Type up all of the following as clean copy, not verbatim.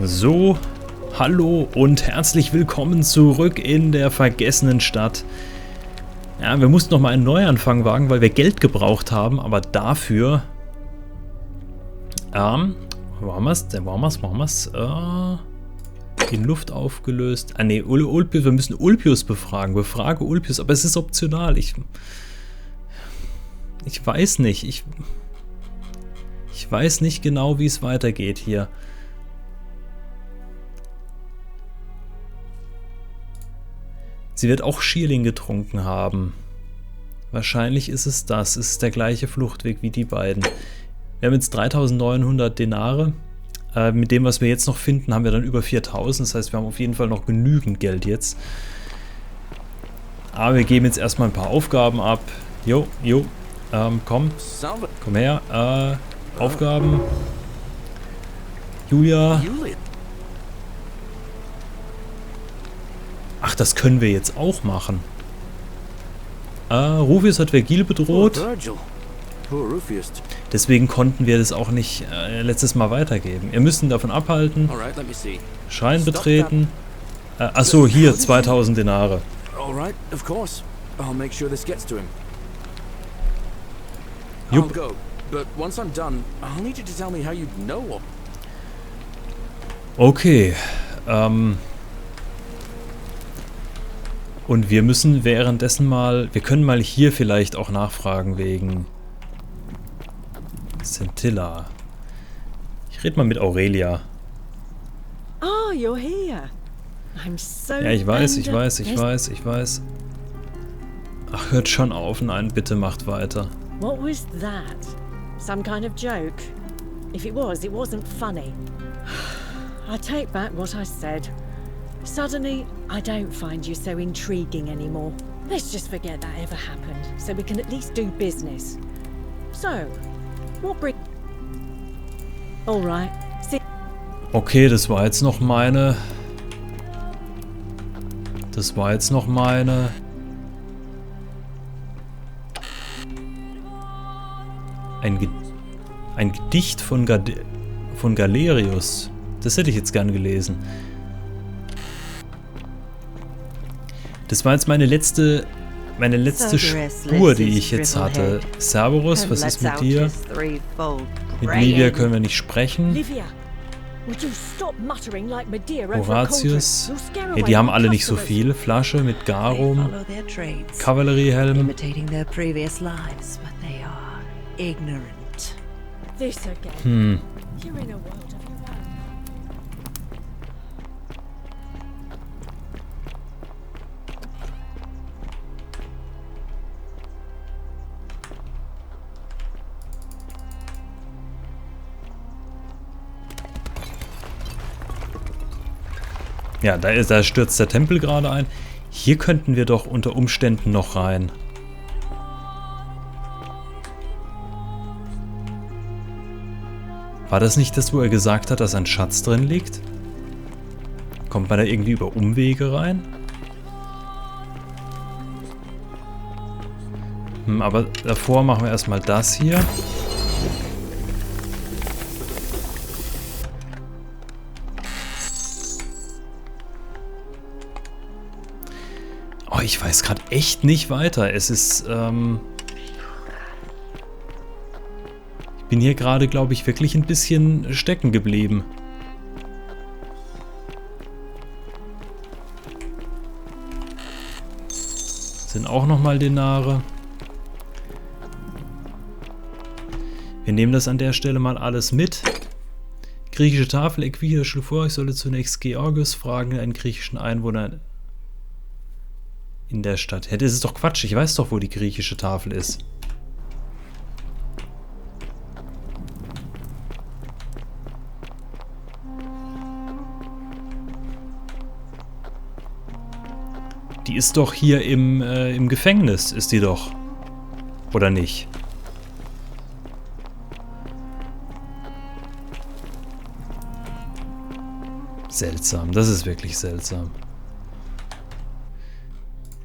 So, hallo und herzlich willkommen zurück in der vergessenen Stadt. Ja, wir mussten nochmal einen Neuanfang wagen, weil wir Geld gebraucht haben, aber dafür... wo haben wir's? In Luft aufgelöst. Ah ne, Ulpius, wir müssen Ulpius befragen. Befrage Ulpius, aber es ist optional. Ich weiß nicht. Ich weiß nicht genau, wie es weitergeht hier. Sie wird auch Schierling getrunken haben. Wahrscheinlich ist es das. Es ist der gleiche Fluchtweg wie die beiden. Wir haben jetzt 3900 Denare. Mit dem, was wir jetzt noch finden, haben wir dann über 4000. Das heißt, wir haben auf jeden Fall noch genügend Geld jetzt. Aber wir geben jetzt erstmal ein paar Aufgaben ab. Jo. Komm her. Aufgaben. Julia. Ach, das können wir jetzt auch machen. Rufius hat Vergil bedroht. Deswegen konnten wir das auch nicht letztes Mal weitergeben. Ihr müsst ihn davon abhalten. Schrein betreten. Achso, hier 2000 Denare. Jupp. Okay. Und wir müssen währenddessen mal... Wir können mal hier vielleicht auch nachfragen wegen... Scintilla. Ich rede mal mit Aurelia. Oh, you're here. I'm so... Ja, ich weiß. Ach, hört schon auf. Nein, bitte macht weiter. What was that? Some kind of joke? If it was, it wasn't funny. I take back what I said. Suddenly, I don't find you so intriguing anymore. Let's just forget that ever happened, so we can at least do business. So, what bring... Alright. Okay, das war jetzt noch meine... Ein Gedicht von Galerius. Das hätte ich jetzt gern gelesen. Das war jetzt meine letzte Spur, die ich jetzt hatte. Cerberus, was ist mit dir? Mit Livia können wir nicht sprechen. Horatius. Ja, die haben alle nicht so viel. Flasche mit Garum. Kavalleriehelm. Ja, da stürzt der Tempel gerade ein. Hier könnten wir doch unter Umständen noch rein. War das nicht das, wo er gesagt hat, dass ein Schatz drin liegt? Kommt man da irgendwie über Umwege rein? Aber davor machen wir erstmal das hier. Ich weiß gerade echt nicht weiter. Es ist, ich bin hier gerade, glaube ich, wirklich ein bisschen stecken geblieben. Sind auch nochmal Denare. Wir nehmen das an der Stelle mal alles mit. Griechische Tafel, Equida schlug vor, ich solle zunächst Georgius fragen, einen griechischen Einwohner in der Stadt. Ja, das ist doch Quatsch. Ich weiß doch, wo die griechische Tafel ist. Die ist doch hier im Gefängnis, ist die doch. Oder nicht? Seltsam. Das ist wirklich seltsam.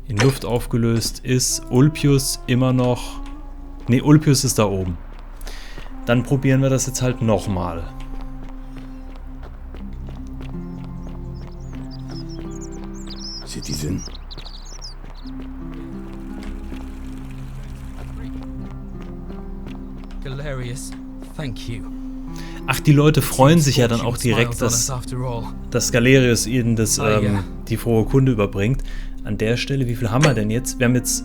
In Luft aufgelöst ist Ulpius immer noch... Ne, Ulpius ist da oben. Dann probieren wir das jetzt halt nochmal. Citizen. Galerius, thank you. Ach, die Leute freuen sich ja dann auch direkt, dass Galerius ihnen die frohe Kunde überbringt. An der Stelle, wie viel haben wir denn jetzt? Wir haben jetzt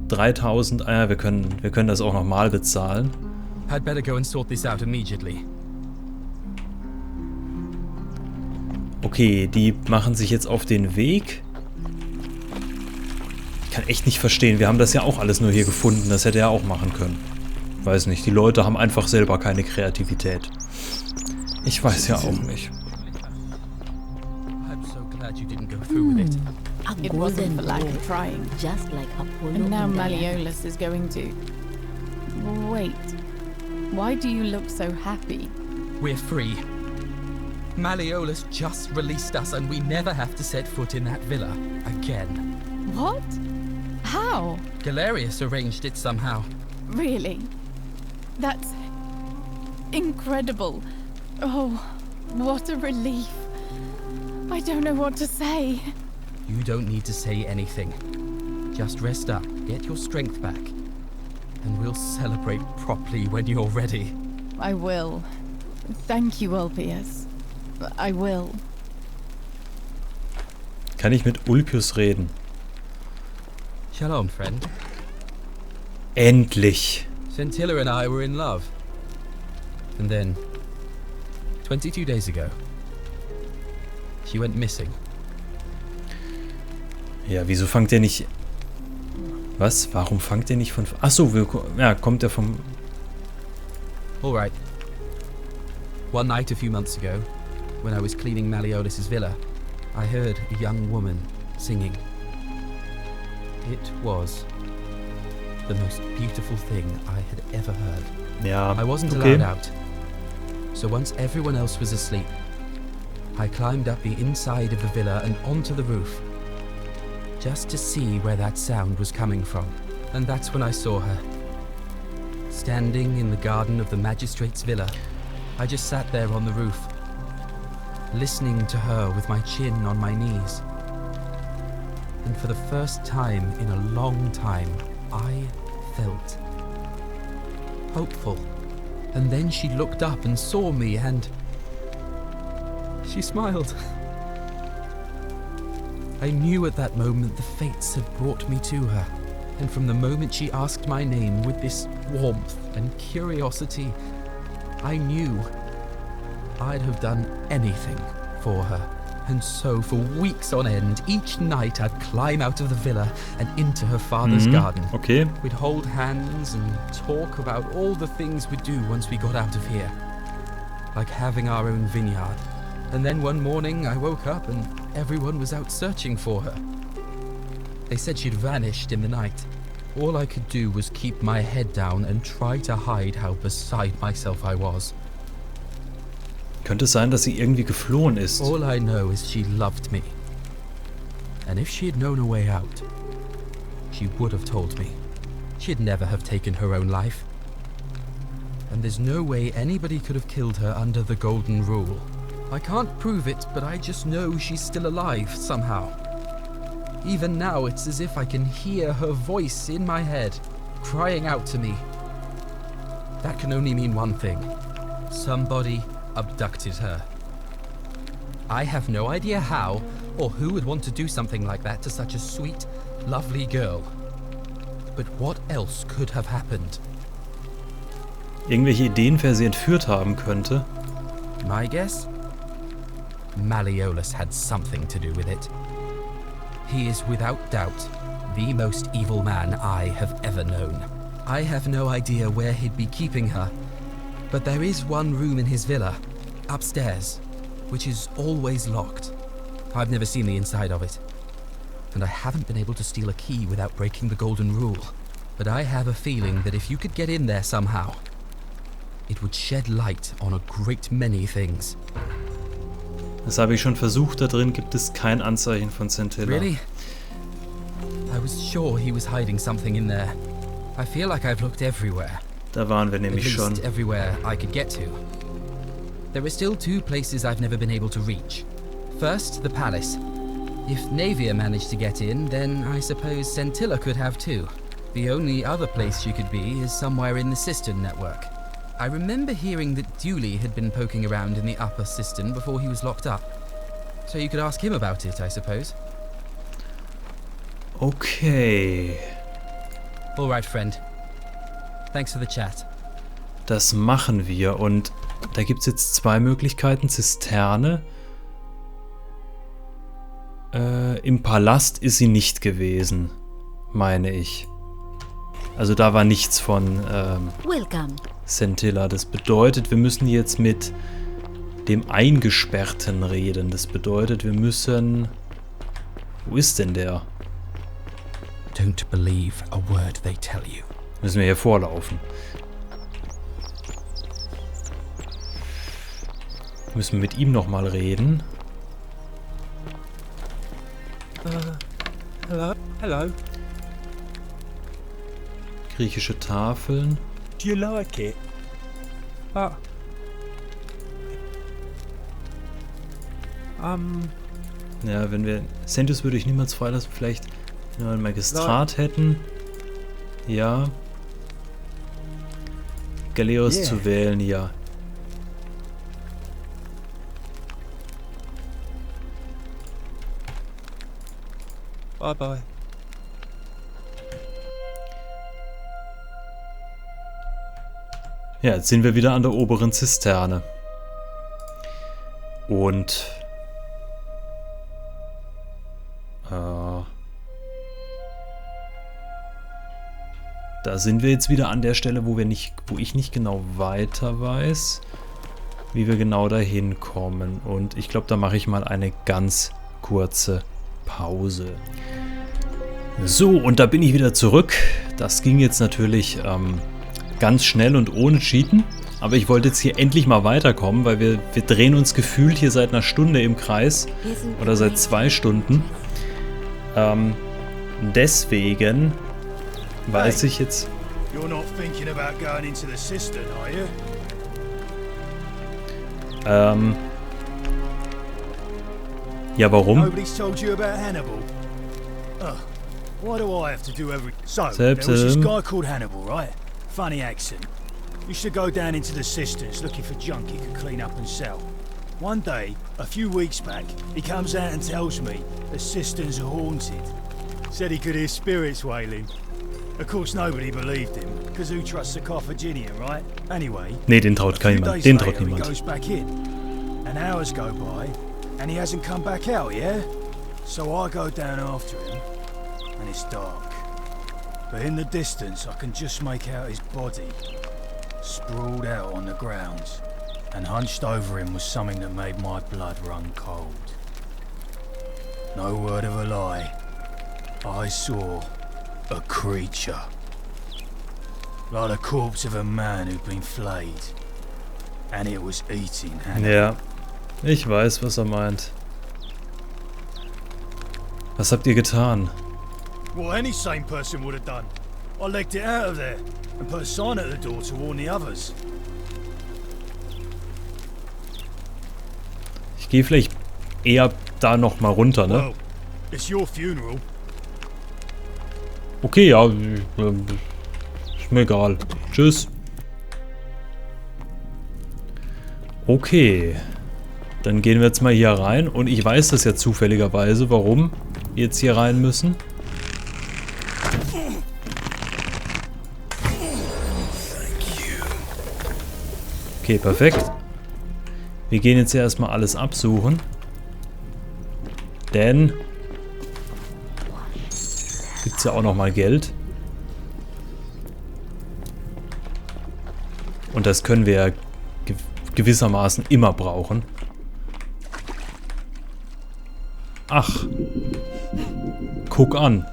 3000. Ah ja, wir können das auch nochmal bezahlen. I'd better go and sort this out immediately. Okay, die machen sich jetzt auf den Weg. Ich kann echt nicht verstehen. Wir haben das ja auch alles nur hier gefunden. Das hätte er auch machen können. Weiß nicht, die Leute haben einfach selber keine Kreativität. Ich weiß ja auch nicht. I'm so glad you didn't go through with it. It wasn't for lack of trying. Just like Apollo. And now and Diana. Malleolus is going to... Wait. Why do you look so happy? We're free. Malleolus just released us and we never have to set foot in that villa again. What? How? Galerius arranged it somehow. Really? That's... incredible. Oh, what a relief. I don't know what to say. You don't need to say anything. Just rest up, get your strength back, and we'll celebrate properly when you're ready. I will. Thank you, Ulpius. I will. Kann ich mit Ulpius reden? Shalom, friend. Endlich. Scintilla and I were in love. And then, 22 days ago, she went missing. Ja, wieso fangt ihr nicht... Was? Warum fangt ihr nicht von... Achso, ja, kommt er vom... Alright. One night a few months ago, when I was cleaning Malleolus' villa, I heard a young woman singing. It was the most beautiful thing I had ever heard. Ja, I wasn't okay. allowed out. So once everyone else was asleep, I climbed up the inside of the villa and onto the roof, just to see where that sound was coming from. And that's when I saw her. Standing in the garden of the magistrate's villa, I just sat there on the roof, listening to her with my chin on my knees. And for the first time in a long time, I felt hopeful. And then she looked up and saw me and she smiled. I knew at that moment the fates had brought me to her. And from the moment she asked my name with this warmth and curiosity, I knew I'd have done anything for her. And so for weeks on end, each night I'd climb out of the villa and into her father's garden. Okay. We'd hold hands and talk about all the things we'd do once we got out of here. Like having our own vineyard. And then one morning I woke up and everyone was out searching for her. They said she'd vanished in the night. All I could do was keep my head down and try to hide how beside myself I was. Könnte es sein, dass sie irgendwie geflohen ist? All I know is she loved me. And if she had known a way out, she would have told me. She'd never have taken her own life. And there's no way anybody could have killed her under the Golden Rule. I can't prove it, but I just know she's still alive somehow. Even now, it's as if I can hear her voice in my head, crying out to me. That can only mean one thing. Somebody abducted her. I have no idea how, or who would want to do something like that to such a sweet, lovely girl. But what else could have happened? Irgendwelche Ideen, wer sie entführt haben könnte? My guess? Malleolus had something to do with it. He is without doubt the most evil man I have ever known. I have no idea where he'd be keeping her, but there is one room in his villa, upstairs, which is always locked. I've never seen the inside of it, and I haven't been able to steal a key without breaking the Golden Rule. But I have a feeling that if you could get in there somehow, it would shed light on a great many things. Das habe ich schon versucht, da drin gibt es kein Anzeichen von Scintilla. Really? I was sure he was hiding something in there. I feel like I've looked everywhere. Da waren wir nämlich At schon. least everywhere I could get to. There are still two places I've never been able to reach. First, the palace. If Navia managed to get in, then I suppose Scintilla could have too. The only other place she could be is somewhere in the cistern network. I remember hearing that Dooley had been poking around in the upper cistern before he was locked up. So you could ask him about it, I suppose. Okay. All right, friend. Thanks for the chat. Das machen wir. Und da gibt es jetzt zwei Möglichkeiten. Zisterne. Im Palast ist sie nicht gewesen, meine ich. Also da war nichts von Scintilla. Das bedeutet, wir müssen jetzt mit dem Eingesperrten reden. Das bedeutet, wir müssen... Wo ist denn der? Don't believe a word they tell you. Müssen wir hier vorlaufen. Müssen wir mit ihm nochmal reden. Hello? Hello? Griechische Tafeln. Do you like it? Ja, wenn wir... Sentius würde ich niemals freilassen. Vielleicht, wenn wir einen Magistrat hätten. Ja. Galeos zu wählen, ja. Bye bye. Ja, jetzt sind wir wieder an der oberen Zisterne. Und... da sind wir jetzt wieder an der Stelle, wo ich nicht genau weiter weiß, wie wir genau dahin kommen. Und ich glaube, da mache ich mal eine ganz kurze Pause. So, und da bin ich wieder zurück. Das ging jetzt natürlich ganz schnell und ohne Cheaten. Aber ich wollte jetzt hier endlich mal weiterkommen, weil wir drehen uns gefühlt hier seit einer Stunde im Kreis. Oder seit 2 Stunden. Deswegen weiß ich jetzt... You're not thinking about going into the cistern, are you? Ja, warum? Nobody's told you about Hannibal. Why do I have to do every... So, there was this guy called Hannibal, right? Funny accent. Used to go down into the cisterns looking for junk he could clean up and sell. One day, a few weeks back, he comes out and tells me the cisterns are haunted. Said he could hear spirits wailing. Of course, nobody believed him, because who trusts a Carthaginian, right? Anyway, nee, den traut niemand. Den traut niemand. He goes back in, and hours go by, and he hasn't come back out, yeah? So I go down after him, and it's dark. But in the distance, I can just make out his body, sprawled out on the ground, and hunched over him was something that made my blood run cold. No word of a lie, I saw a creature. Like the corpse of a man who'd been flayed. And it was eating Hannah. Ja, ich weiß, was er meint. Was habt ihr getan? What any sane person would have done. I legged it out of there and put a sign at the door to warn the others. Ich gehe vielleicht eher da noch mal runter, ne? Well, it's your funeral. Okay, ja, ist mir egal. Tschüss. Okay, dann gehen wir jetzt mal hier rein. Und ich weiß das ja zufälligerweise, warum wir jetzt hier rein müssen. Okay, perfekt. Wir gehen jetzt hier erstmal alles absuchen. Denn... gibt es ja auch nochmal Geld. Und das können wir ja gewissermaßen immer brauchen. Ach. Guck an.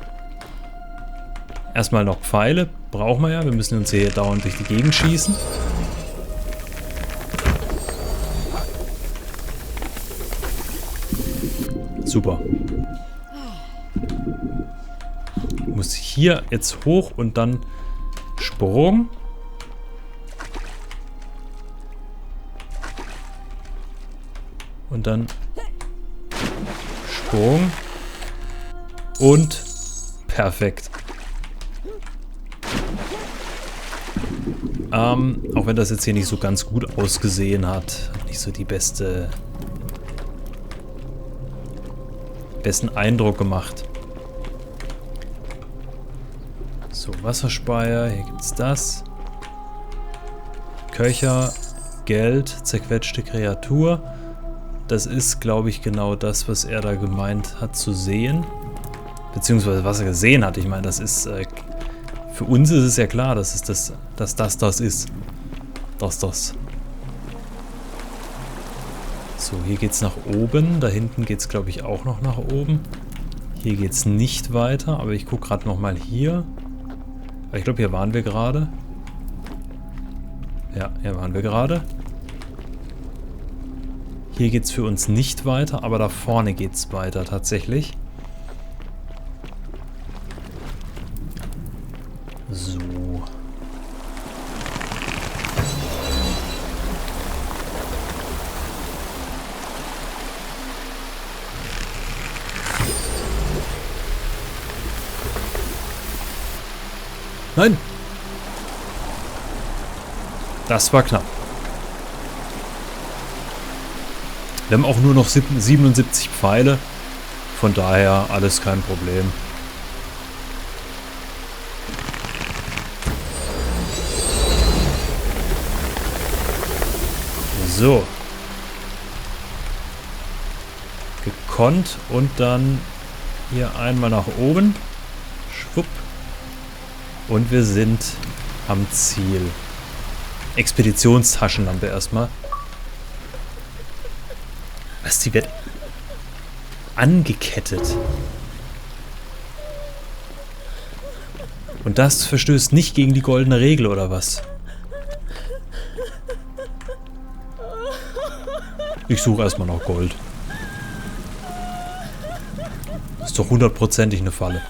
Erstmal noch Pfeile. Brauchen wir ja. Wir müssen uns hier dauernd durch die Gegend schießen. Super. Muss hier jetzt hoch und dann Sprung. Und dann Sprung. Und perfekt. Auch wenn das jetzt hier nicht so ganz gut ausgesehen hat. Nicht so die besten Eindruck gemacht. So, Wasserspeier. Hier gibt's das. Köcher, Geld, zerquetschte Kreatur. Das ist, glaube ich, genau das, was er da gemeint hat zu sehen. Beziehungsweise was er gesehen hat. Ich meine, das ist... für uns ist es ja klar, dass es das ist. Das. So, hier geht's nach oben. Da hinten geht's, glaube ich, auch noch nach oben. Hier geht's nicht weiter, aber ich gucke gerade nochmal hier. Ich glaube, hier waren wir gerade. Ja, hier waren wir gerade. Hier geht's für uns nicht weiter, aber da vorne geht's weiter tatsächlich. So. Nein! Das war knapp. Wir haben auch nur noch 77 Pfeile. Von daher alles kein Problem. So. Gekonnt und dann hier einmal nach oben. Schwupp. Und wir sind am Ziel. Expeditionstaschenlampe erstmal. Was, die wird angekettet. Und das verstößt nicht gegen die goldene Regel, oder was? Ich suche erstmal noch Gold. Ist doch hundertprozentig eine Falle.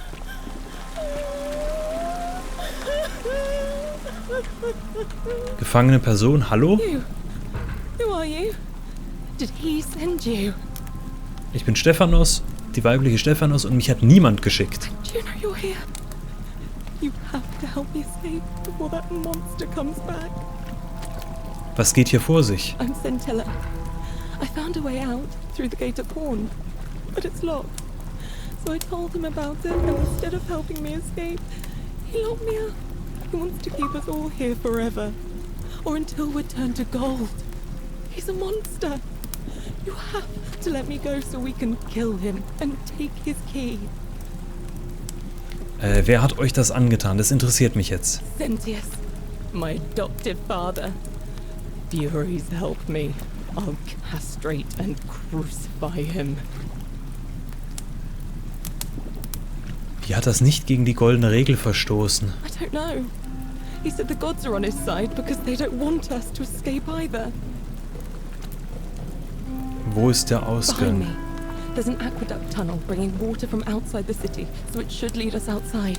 Gefangene Person, hallo? Who are you? Did he send you? Ich bin Stephanos, die weibliche Stephanos, und mich hat niemand geschickt. Do you know you're here? You have to help me escape before that monster comes back. Was geht hier vor sich? I'm Storyteller. I found a way out through the gate of Horn, but it's locked. So I told him about it, and instead of helping me escape, he locked me up. He wants to keep us all here forever, or until we're turned to gold. He's a monster. You have to let me go so we can kill him and take his key. Wer hat euch das angetan? Das interessiert mich jetzt. Sentius, my adopted father. Furies help me. I'll castrate and crucify him. Wie hat das nicht gegen die goldene Regel verstoßen? I don't know. He said the gods are on his side because they don't want us to escape either. Wo ist der Behind Ausgang? me, there's an aqueduct tunnel bringing water from outside the city, so it should lead us outside.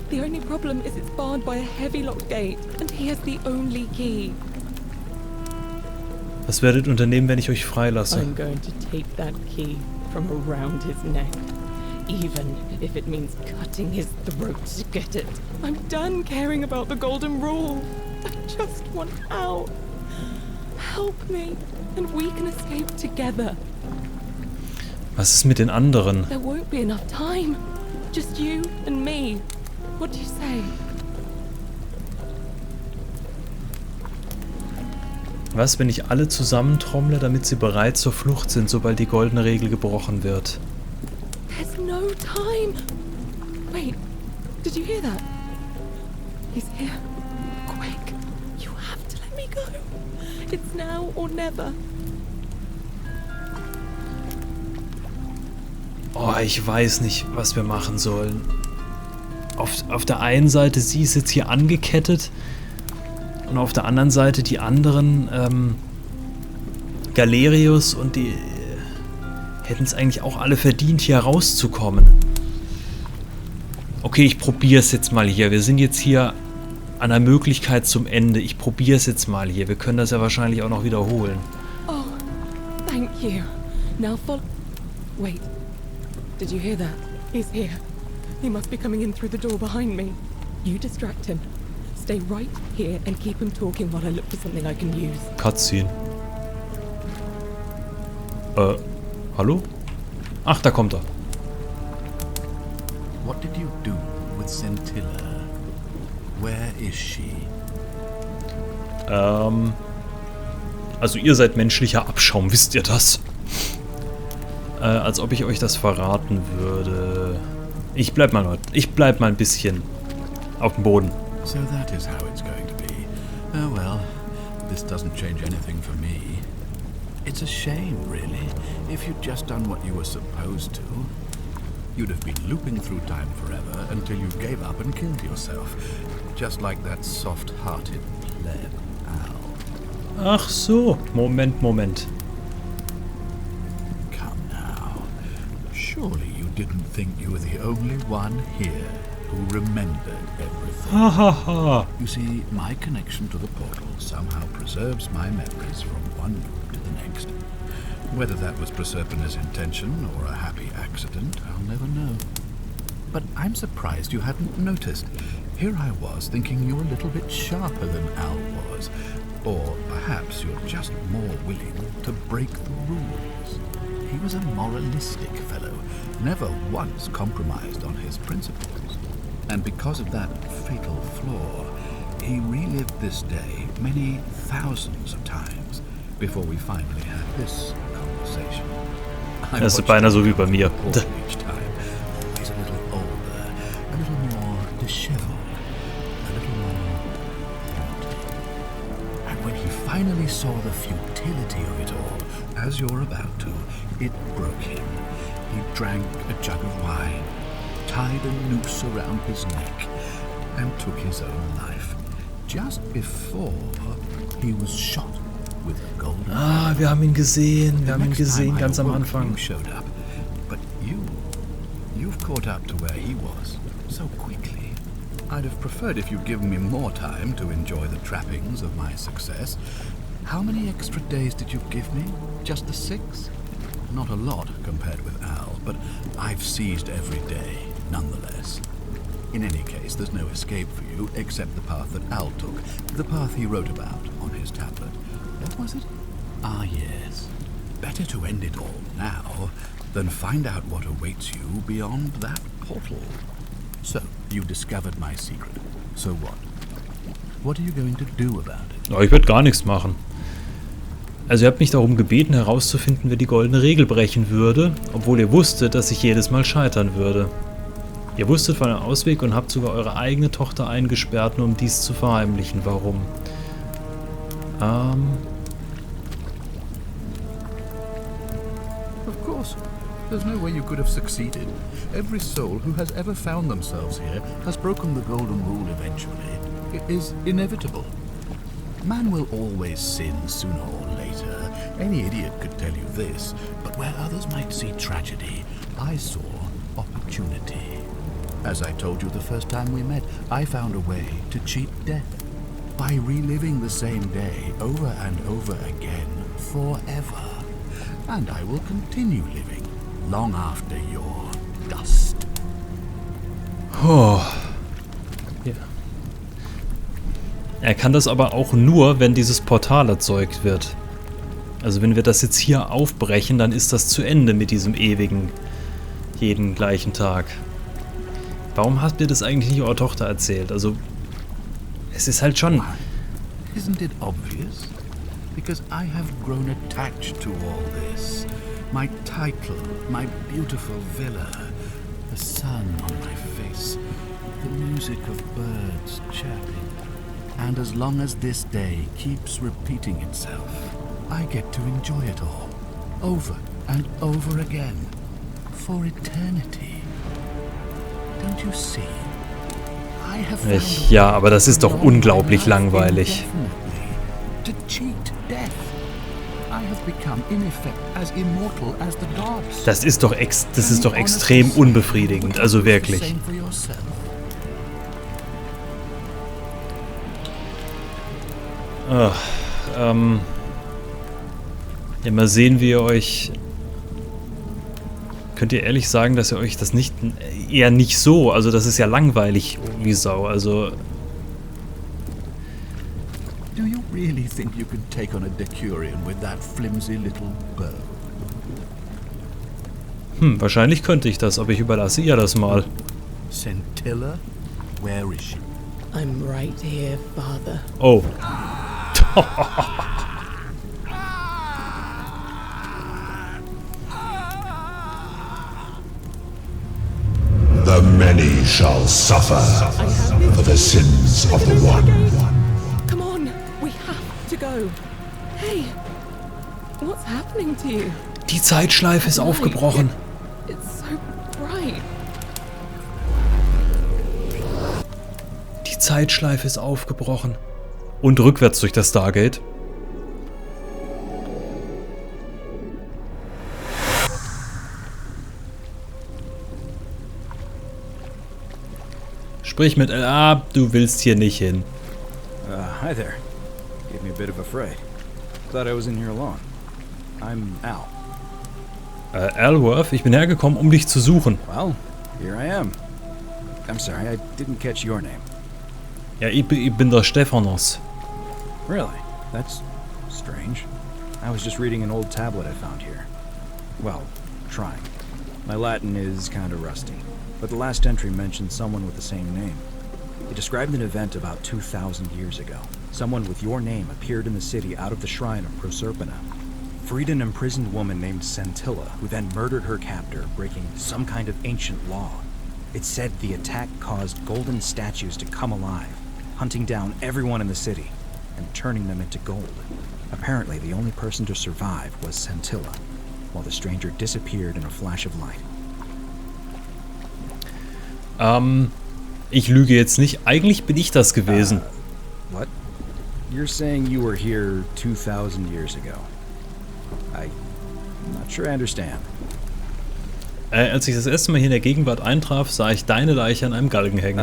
The only problem is it's barred by a heavy locked gate, and he has the only key. Was werdet ihr unternehmen, wenn ich euch freilasse? I'm going to take that key from around his neck, even if it means cutting his throat to get it. I'm done caring about the golden rule. I just want out. Help me, and we can escape together. Was ist mit den anderen? There won't be enough time. Just you and me. What do you say? Was, wenn ich alle zusammentrommle, damit sie bereit zur Flucht sind, sobald die goldene Regel gebrochen wird? There's no time. Wait, did you hear that? He's here. Quick, you have to let me go. It's now or never. Oh, ich weiß nicht, was wir machen sollen. Auf der einen Seite, sie ist jetzt hier angekettet. Und auf der anderen Seite die anderen, Galerius und die hätten es eigentlich auch alle verdient, hier rauszukommen. Okay, ich probiere es jetzt mal hier. Wir sind jetzt hier an der Möglichkeit zum Ende. Ich probiere es jetzt mal hier. Wir können das ja wahrscheinlich auch noch wiederholen. Oh, thank you. Now follow. Wait, did you hear that? He's here. He must be coming in through the door behind me. You distract him. Stay right here and keep him talking while I look for something I can use. Cutscene. Hallo? Ach, da kommt er. What did you do with Scintilla? Where is she? Also ihr seid menschlicher Abschaum, wisst ihr das? Als ob ich euch das verraten würde. Ich bleib mal ein bisschen auf dem Boden. So that is how it's going to be. Oh well, this doesn't change anything for me. It's a shame, really. If you'd just done what you were supposed to, you'd have been looping through time forever until you gave up and killed yourself. Just like that soft-hearted pleb, Al. Ach so, Moment. Come now. Surely you didn't think you were the only one here who remembered everything. Ha ha ha. You see, my connection to the portal somehow preserves my memories from one loop to the next. Whether that was Proserpina's intention or a happy accident, I'll never know. But I'm surprised you hadn't noticed. Here I was thinking you were a little bit sharper than Al was. Or perhaps you're just more willing to break the rules. He was a moralistic fellow, never once compromised on his principles. And because of that fatal flaw, he relived this day many thousands of times before we finally had this conversation. Das ist beinahe so wie bei mir. Each time, always a little older, a little more disheveled, a little more haunted. And when he finally saw the futility of it all, as you're about to, it broke him. He drank a jug of wine, tied a noose around his neck, and took his own life. Just before he was shot with a golden... Ah, wir haben ihn gesehen. Ganz am Anfang. You showed up, but you've caught up to where he was so quickly. I'd have preferred if you'd given me more time to enjoy the trappings of my success. How many extra days did you give me? Just the 6? Not a lot compared with Al, but I've seized every day, nonetheless. In any case, there's no escape for you except the path that Al took, the path he wrote about on his tablet. What was it? Ah, yes. Better to end it all now than find out what awaits you beyond that portal. So, you discovered my secret. So what? What are you going to do about it? Oh, ich werde gar nichts machen. Also ihr habt mich darum gebeten, herauszufinden, wer die goldene Regel brechen würde, obwohl ihr wusstet, dass ich jedes Mal scheitern würde. Ihr wusstet von einem Ausweg und habt sogar eure eigene Tochter eingesperrt, nur um dies zu verheimlichen. Warum? Of course. There's no way you could have succeeded. Every soul who has ever found themselves here has broken the golden rule eventually. It is inevitable. Man will always sin sooner or later. Any idiot could tell you this. But where others might see tragedy, I saw opportunity. As I told you the first time we met, I found a way to cheat death. By reliving the same day over and over again, forever. And I will continue living long after your dust. Oh. Ja. Er kann das aber auch nur, wenn dieses Portal erzeugt wird. Also wenn wir das jetzt hier aufbrechen, dann ist das zu Ende mit diesem ewigen, jeden gleichen Tag. Warum habt ihr das eigentlich nicht eurer Tochter erzählt? Also, es ist halt schon... Isn't it obvious? Because I have grown attached to all this. My title, my beautiful villa, the sun on my face, the music of birds chirping. And as long as this day keeps repeating itself, I get to enjoy it all, over and over again, for eternity. Don't you see? I have found a Ja, aber das ist doch unglaublich langweilig. to cheat death. I have become in effect as immortal as the gods. Das ist doch extrem unbefriedigend, also wirklich. Same for yourself. Ja, mal sehen, wie ihr euch... könnt ihr ehrlich sagen, dass ihr euch das nicht... Eher nicht so. Also das ist ja langweilig wie Sau. Also... Do you really think you can take on a Decurion with that flimsy little bow? Wahrscheinlich könnte ich das, aber ich überlasse ihr das mal. Scintilla? Where is she? I'm right here, Father. Oh. The many shall suffer for the sins of the one. Come on, we have to go. Hey, what's happening to you? Die Zeitschleife ist aufgebrochen. It's so bright. Die Zeitschleife ist aufgebrochen. Und rückwärts durch das Stargate. Sprich mit LA, du willst hier nicht hin. Hi there. Gave me a bit of a fright. Thought I was in here alone. I'm Al. Alworth, ich bin hergekommen, um dich zu suchen. Well, here I am. I'm sorry, I didn't catch your name. Ja, ich bin der Stephanos. Really? That's strange. I was just reading an old tablet I found here. Well, trying. My Latin is kind of rusty, but the last entry mentioned someone with the same name. It described an event about 2,000 years ago. Someone with your name appeared in the city out of the shrine of Proserpina. Freed an imprisoned woman named Scintilla, who then murdered her captor, breaking some kind of ancient law. It said the attack caused golden statues to come alive, hunting down everyone in the city and turning them into gold. Apparently, the only person to survive was Scintilla, while the stranger disappeared in a flash of light. Ich lüge jetzt nicht. Eigentlich bin ich das gewesen. What? You're saying you were here 2,000 years ago? I'm not sure I understand. Als ich das erste Mal hier in der Gegenwart eintraf, sah ich deine Leiche an einem Galgen hängen.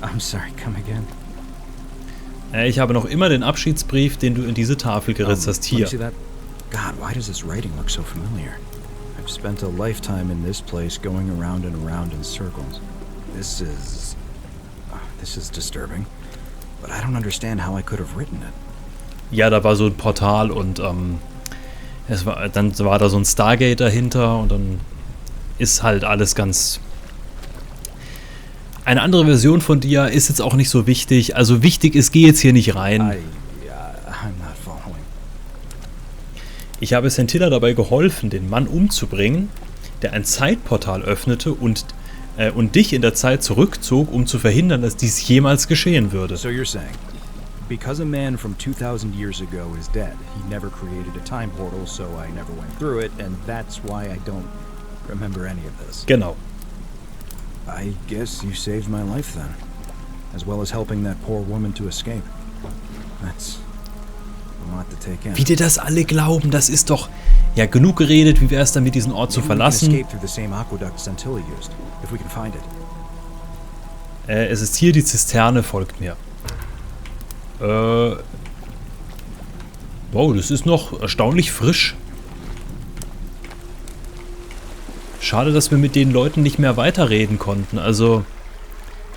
I'm sorry, come again? Ich habe noch immer den Abschiedsbrief, den du in diese Tafel geritzt hast, hier. God, why does this writing look so familiar? I've spent a lifetime in this place going around and around in circles. This is disturbing. But I don't understand how I could have written it. Ja, da war so ein Portal und dann war da so ein Stargate dahinter und dann ist halt alles ganz... Eine andere Version von dir ist jetzt auch nicht so wichtig. Also wichtig ist, geh jetzt hier nicht rein. I'm not following. Ich habe Scintilla dabei geholfen, den Mann umzubringen, der ein Zeitportal öffnete und dich in der Zeit zurückzog, um zu verhindern, dass dies jemals geschehen würde. So you're saying, because a man from 2,000 years ago is dead, he never created a time portal, so I never went through it, and that's why I don't remember any of this. Genau. I guess you saved my life then, as well as helping that poor woman to escape. That's a lot to take in. Wie dir das alle glauben, das ist doch... Ja, genug geredet, wie wäre es damit, diesen Ort zu verlassen. Es ist hier die Zisterne, folgt mir. Wow, das ist noch erstaunlich frisch. Schade, dass wir mit den Leuten nicht mehr weiterreden konnten. Also,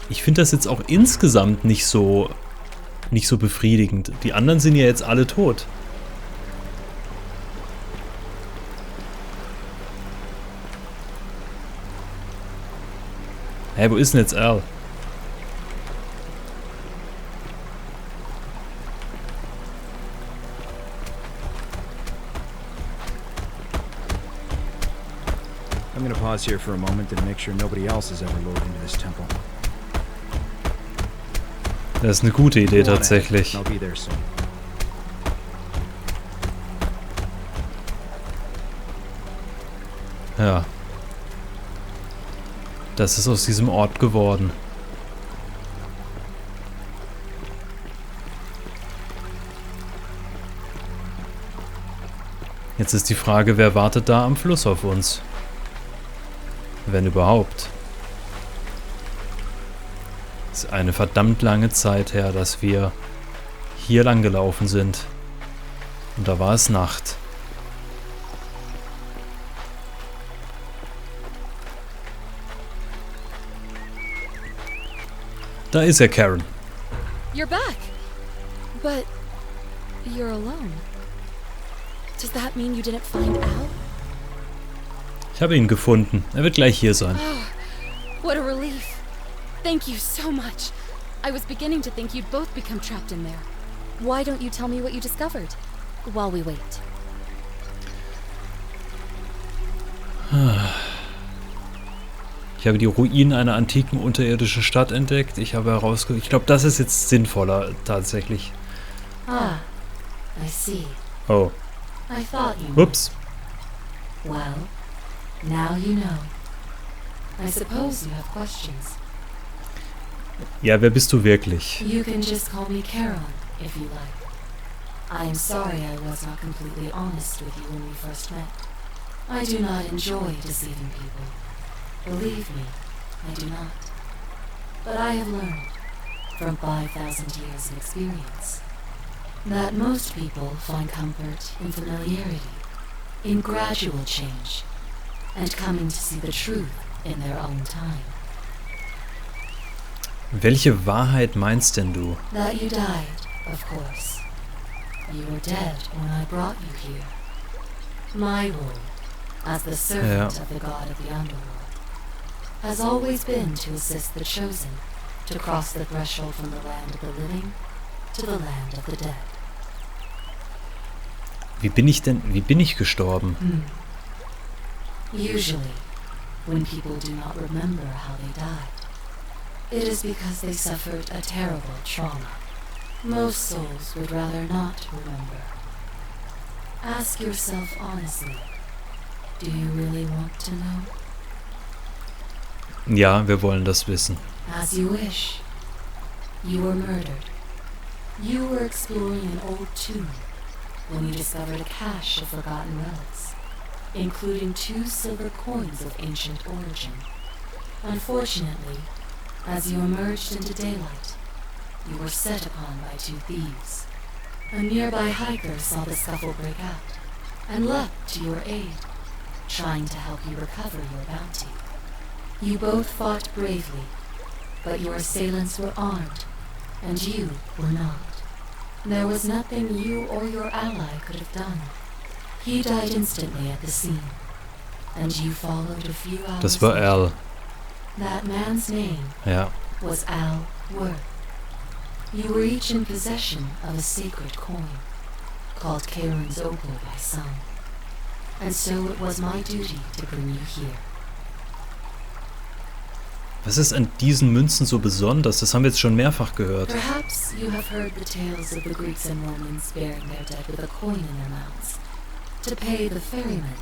ich finde das jetzt auch insgesamt nicht so befriedigend. Die anderen sind ja jetzt alle tot. Hä, wo ist denn jetzt Al? I'm gonna pause here for a moment and make sure nobody else has ever lured into this temple. Das ist eine gute Idee tatsächlich. I'll be there soon. Ja. Das ist aus diesem Ort geworden. Jetzt ist die Frage, wer wartet da am Fluss auf uns? Wenn überhaupt. Es ist eine verdammt lange Zeit her, dass wir hier lang gelaufen sind. Und da war es Nacht. Da ist er, Karen. You're back. But you're alone. Does that mean you didn't find Al? Ich habe ihn gefunden. Er wird gleich hier sein. Oh, what a relief. Thank you so much. I was beginning to think you'd both become trapped in there. Why don't you tell me what you discovered while we wait? Ich habe die Ruinen einer antiken unterirdischen Stadt entdeckt. Ich habe herausgefunden. Ich glaube, das ist jetzt sinnvoller tatsächlich. Ah, I see. Oh. I thought you knew. Ups. Well, now you know. I suppose you have questions. Ja, wer bist du wirklich? You can just call me Caroline, if you like. I am sorry I was not completely honest with you when we first met. I do not enjoy deceiving people. Believe me, I do not. But I have learned, from 5,000 years of experience, that most people find comfort in familiarity, in gradual change, and coming to see the truth in their own time. Welche Wahrheit meinst denn du? That you died, of course. You were dead when I brought you here. My role, as the servant of the god of the underworld, has always been to assist the chosen to cross the threshold from the land of the living to the land of the dead. Wie bin ich gestorben? Usually, when people do not remember how they died, it is because they suffered a terrible trauma. Most souls would rather not remember. Ask yourself honestly, do you really want to know? Ja, wir wollen das wissen. As you wish. You were murdered. You were exploring an old tomb when you discovered a cache of forgotten relics, including 2 silver coins of ancient origin. Unfortunately, as you emerged into daylight, you were set upon by 2 thieves. A nearby hiker saw the scuffle break out and leapt to your aid, trying to help you recover your bounty. You both fought bravely, but your assailants were armed, and you were not. There was nothing you or your ally could have done. He died instantly at the scene, and you followed a few hours Das war later. Al. That man's name Ja. was Al Worth. You were each in possession of a sacred coin, called Karen's Opal by some. And so it was my duty to bring you here. Was ist an diesen Münzen so besonders? Das haben wir jetzt schon mehrfach gehört. Perhaps you have heard the tales of the Greeks and Romans burying their dead with a coin in their mouths, to pay the ferryman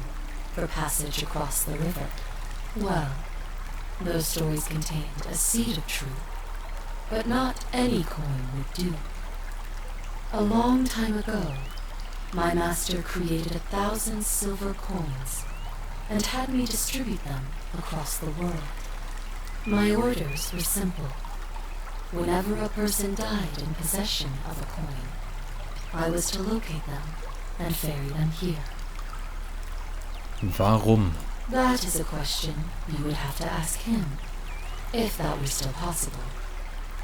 for passage across the river. Well, those stories contained a seed of truth, but not any coin would do. A long time ago, my master created 1,000 silver coins and had me distribute them across the world. My orders were simple. Whenever a person died in possession of a coin, I was to locate them and ferry them here. Warum? That is a question you would have to ask him, if that were still possible.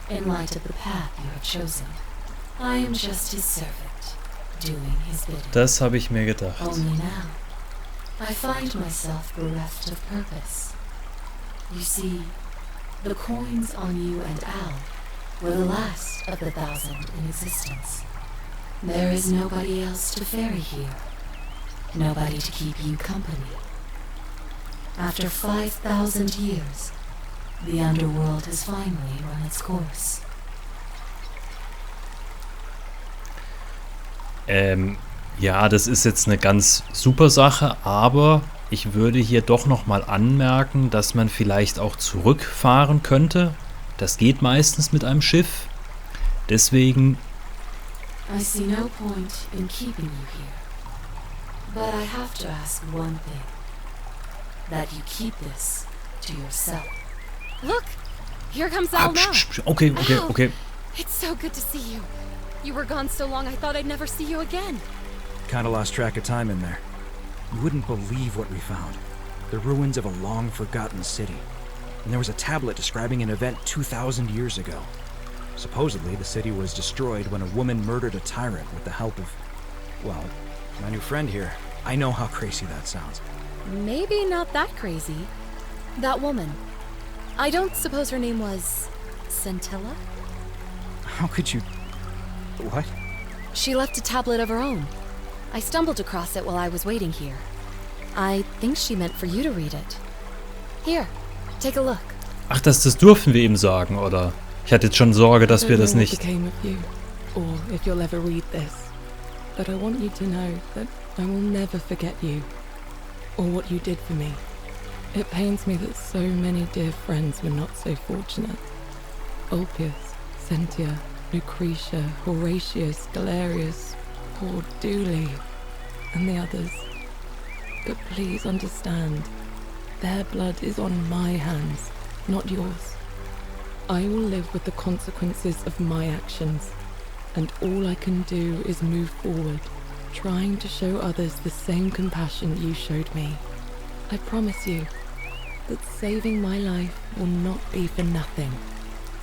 In light of the path you have chosen, I am just his servant, doing his bidding. Das habe ich mir gedacht. Only now, I find myself bereft of purpose. You see, the coins on you and Al were the last of the 1,000 in existence. There is nobody else to ferry here. Nobody to keep you company. After 5,000 years, the underworld has finally run its course. Ja, das ist jetzt eine ganz super Sache, aber ich würde hier doch nochmal anmerken, dass man vielleicht auch zurückfahren könnte. Das geht meistens mit einem Schiff. Deswegen... I see no point in keeping you here. But I have to ask one thing. That you keep this to yourself. Look! Here comes Al now. Okay. It's so good to see you. You were gone so long I thought I'd never see you again. Kinda lost track of time in there. You wouldn't believe what we found. The ruins of a long-forgotten city. and there was a tablet describing an event 2,000 years ago. Supposedly, the city was destroyed when a woman murdered a tyrant with the help of, well, my new friend here. I know how crazy that sounds. Maybe not that crazy. That woman. I don't suppose her name was Scintilla? How could you... What? She left a tablet of her own. I stumbled across it while I was waiting here. I think she meant for you to read it. Here, take a look. Ach, das durften wir ihm sagen, oder? Ich hatte jetzt schon Sorge, dass wir das nicht... I don't know what became of you, or if you'll ever read this. But I want you to know that I will never forget you, or what you did for me. It pains me that so many dear friends were not so fortunate. Ulpius, Sentia, Lucretia, Horatius, Galerius, poor Dooley, and the others. But please understand, their blood is on my hands, not yours. I will live with the consequences of my actions, and all I can do is move forward, trying to show others the same compassion you showed me. I promise you that saving my life will not be for nothing.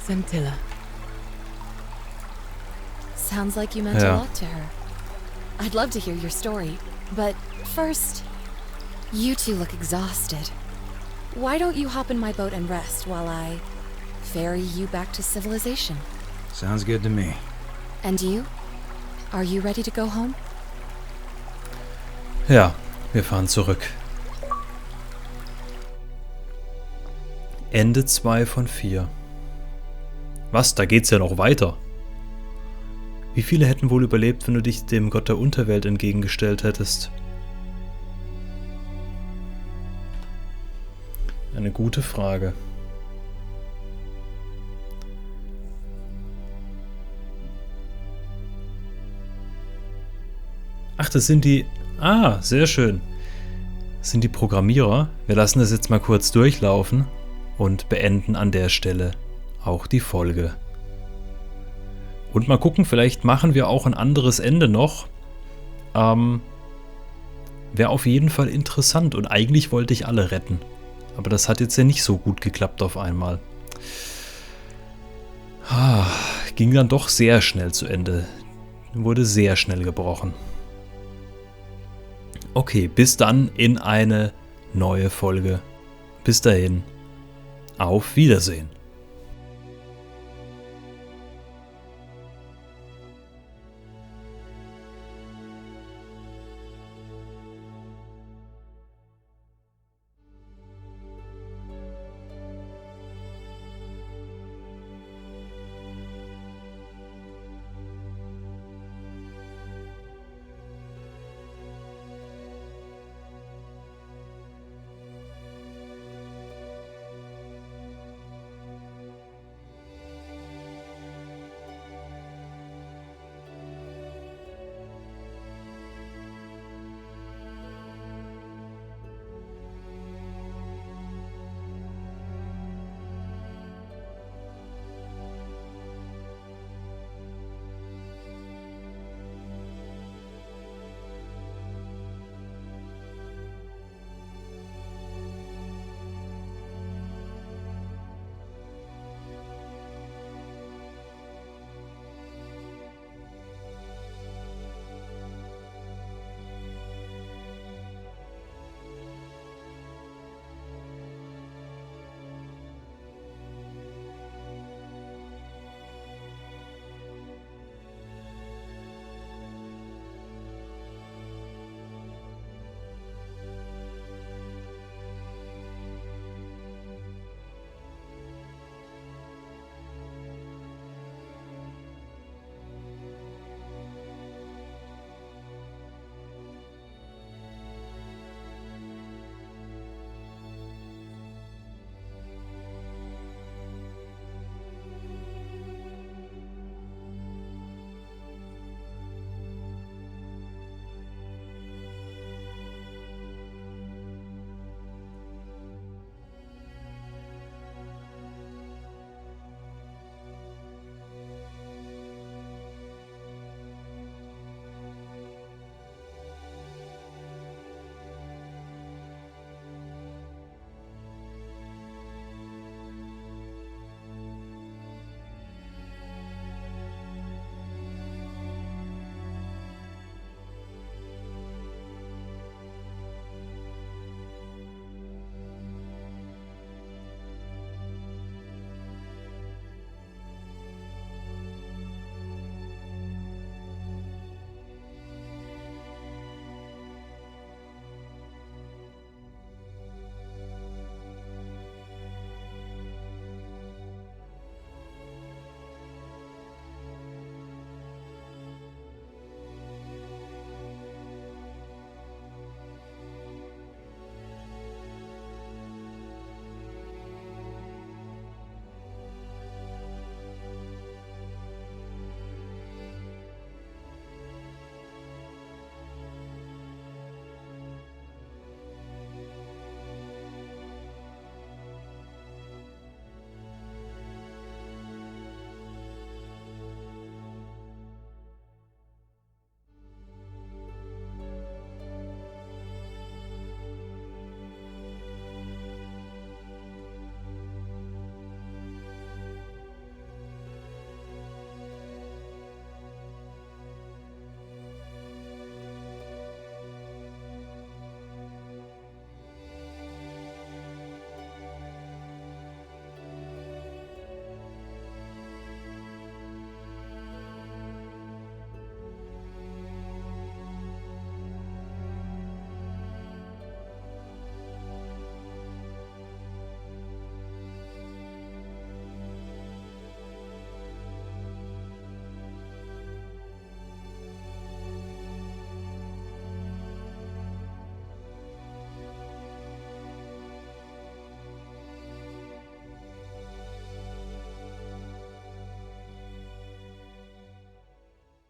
Scintilla. Sounds like you meant a lot to her. I'd love to hear your story, but first, you two look exhausted. Why don't you hop in my boat and rest while I ferry you back to civilization? Sounds good to me. And you? Are you ready to go home? Ja, wir fahren zurück. Ende 2 von 4. Was, da geht's ja noch weiter. Wie viele hätten wohl überlebt, wenn du dich dem Gott der Unterwelt entgegengestellt hättest? Eine gute Frage. Ach, das sind die... Ah, sehr schön. Das sind die Programmierer. Wir lassen das jetzt mal kurz durchlaufen und beenden an der Stelle auch die Folge. Und mal gucken, vielleicht machen wir auch ein anderes Ende noch. Wäre auf jeden Fall interessant und eigentlich wollte ich alle retten. Aber das hat jetzt ja nicht so gut geklappt auf einmal. Ging dann doch sehr schnell zu Ende. Wurde sehr schnell gebrochen. Okay, bis dann in eine neue Folge. Bis dahin, auf Wiedersehen.